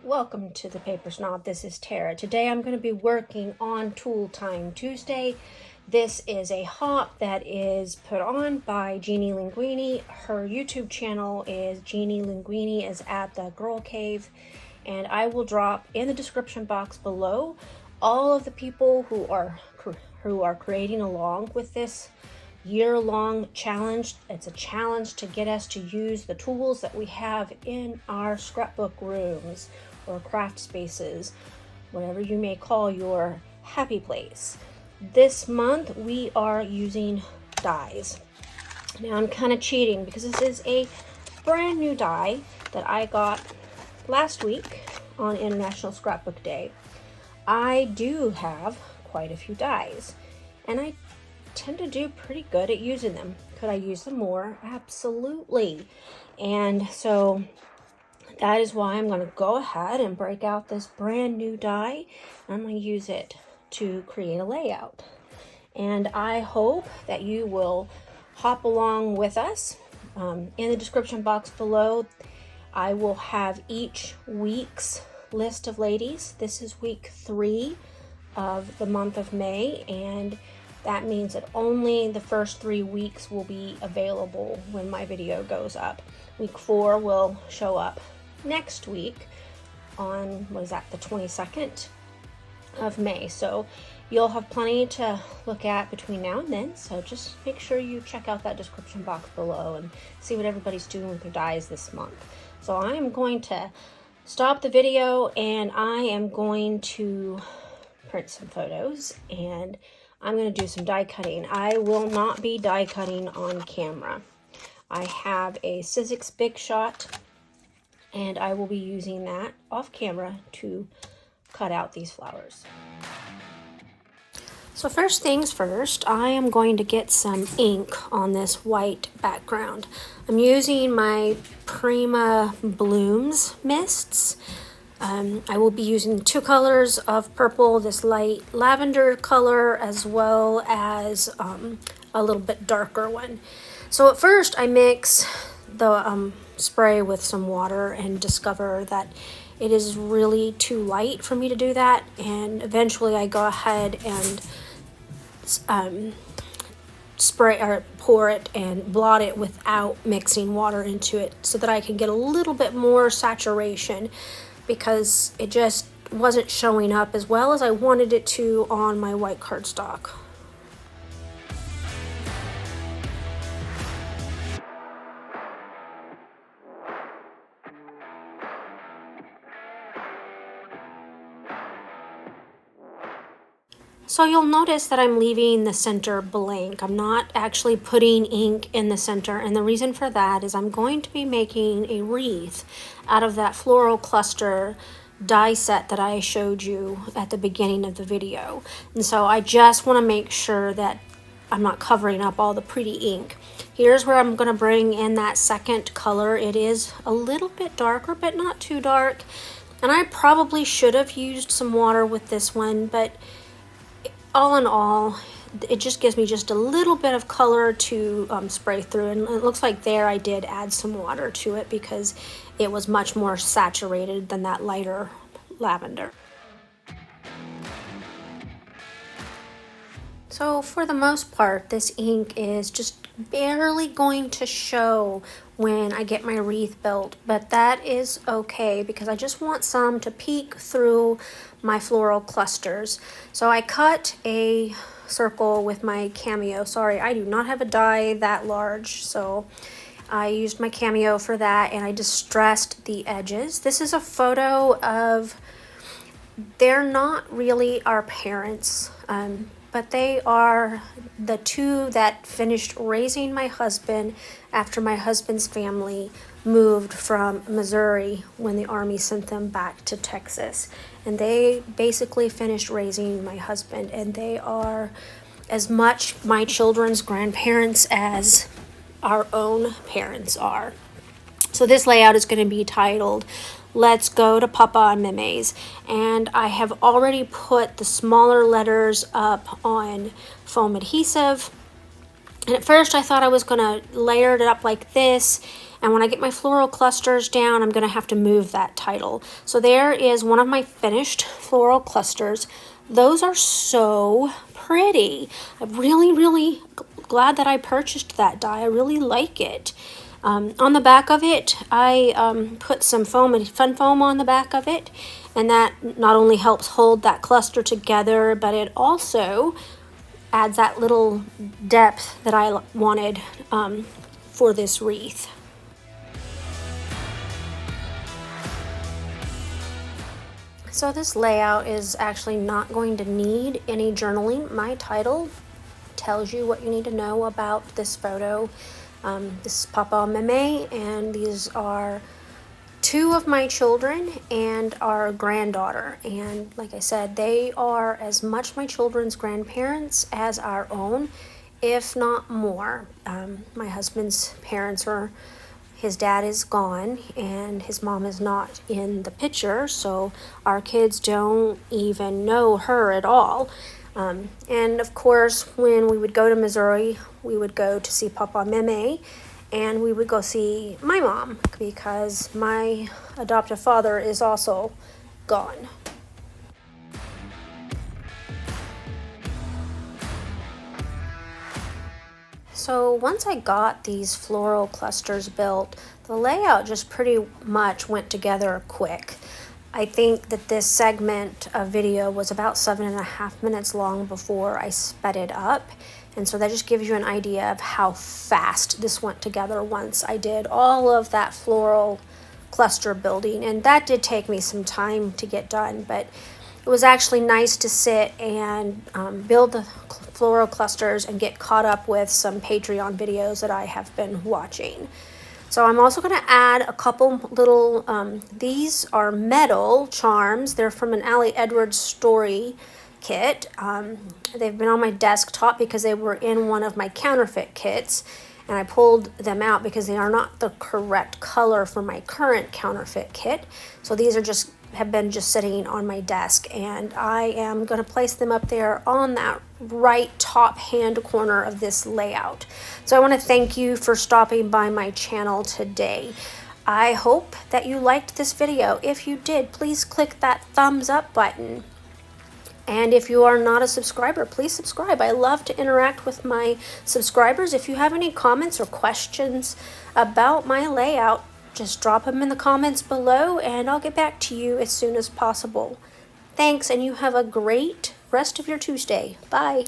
Welcome to the Paper Snob. This is Tara. Today I'm going to be working on Tool Time Tuesday. This is a hop that is put on by Jeannie Linguini. Her YouTube channel is Jeannie Linguini, is at the Girl Cave, and I will drop in the description box below all of the people who are creating along with this year-long challenge. It's a challenge to get us to use the tools that we have in our scrapbook rooms or craft spaces, whatever you may call your happy place. This month we are using dies. Now I'm kind of cheating because this is a brand new die that I got last week on International Scrapbook Day. I do have quite a few dies and I tend to do pretty good at using them. Could I use them more? Absolutely. And so that is why I'm going to go ahead and break out this brand new die. I'm going to use it to create a layout. And I hope that you will hop along with us. In the description box below, I will have each week's list of ladies. This is week 3 of the month of May, and that means that only the first 3 weeks will be available when my video goes up. Week 4 will show up next week on, what is that, the 22nd of May. So you'll have plenty to look at between now and then. So just make sure you check out that description box below and see what everybody's doing with their dies this month. So I am going to stop the video and I am going to print some photos and I'm going to do some die cutting. I will not be die cutting on camera. I have a Sizzix Big Shot and I will be using that off camera to cut out these flowers. So first things first, I am going to get some ink on this white background. I'm using my Prima Blooms mists. I will be using 2 colors of purple, this light lavender color, as well as a little bit darker one. So at first I mix the spray with some water and discover that it is really too light for me to do that, and eventually I go ahead and spray or pour it and blot it without mixing water into it so that I can get a little bit more saturation, because it just wasn't showing up as well as I wanted it to on my white cardstock. So you'll notice that I'm leaving the center blank. I'm not actually putting ink in the center, and the reason for that is I'm going to be making a wreath out of that floral cluster die set that I showed you at the beginning of the video. And so I just want to make sure that I'm not covering up all the pretty ink. Here's where I'm going to bring in that second color. It is a little bit darker, but not too dark. And I probably should have used some water with this one, but all in all, it just gives me just a little bit of color to spray through, and it looks like there I did add some water to it because it was much more saturated than that lighter lavender. So for the most part, this ink is just barely going to show when I get my wreath built, but that is okay because I just want some to peek through my floral clusters. So I cut a circle with my Cameo. Sorry, I do not have a die that large, so I used my Cameo for that, and I distressed the edges. This is a photo of, they're not really our parents, but they are the 2 that finished raising my husband after my husband's family moved from Missouri when the Army sent them back to Texas. And they basically finished raising my husband, and they are as much my children's grandparents as our own parents are. So this layout is going to be titled Let's Go to Papa and Meme's, and I have already put the smaller letters up on foam adhesive. And at first I thought I was going to layer it up like this And when I get my floral clusters down, I'm going to have to move that title. So there is one of my finished floral clusters. Those are so pretty. I'm really glad that I purchased that die. I really like it. On the back of it, I put some foam and fun foam on the back of it, and that not only helps hold that cluster together, but it also adds that little depth that I wanted for this wreath. So this layout is actually not going to need any journaling. My title tells you what you need to know about this photo. This is Papa Meme, and these are two of my children and our granddaughter. And like I said, they are as much my children's grandparents as our own, if not more. My husband's parents are, his dad is gone and his mom is not in the picture, so our kids don't even know her at all. And of course, when we would go to Missouri, we would go to see Papa Meme, and we would go see my mom because my adoptive father is also gone. So once I got these floral clusters built, the layout just pretty much went together quick. I think that this segment of video was about 7.5 minutes long before I sped it up. And so that just gives you an idea of how fast this went together once I did all of that floral cluster building. And that did take me some time to get done, but it was actually nice to sit and build the floral clusters and get caught up with some Patreon videos that I have been watching. So I'm also going to add a couple little, these are metal charms. They're from an Allie Edwards story kit. They've been on my desktop because they were in one of my counterfeit kits, and I pulled them out because they are not the correct color for my current counterfeit kit. So these are just have been just sitting on my desk, and I am going to place them up there on that right top hand corner of this layout. So I want to thank you for stopping by my channel today. I hope that you liked this video. If you did, please click that thumbs up button. And if you are not a subscriber, please subscribe. I love to interact with my subscribers. If you have any comments or questions about my layout, just drop them in the comments below and I'll get back to you as soon as possible. Thanks, and you have a great rest of your Tuesday. Bye.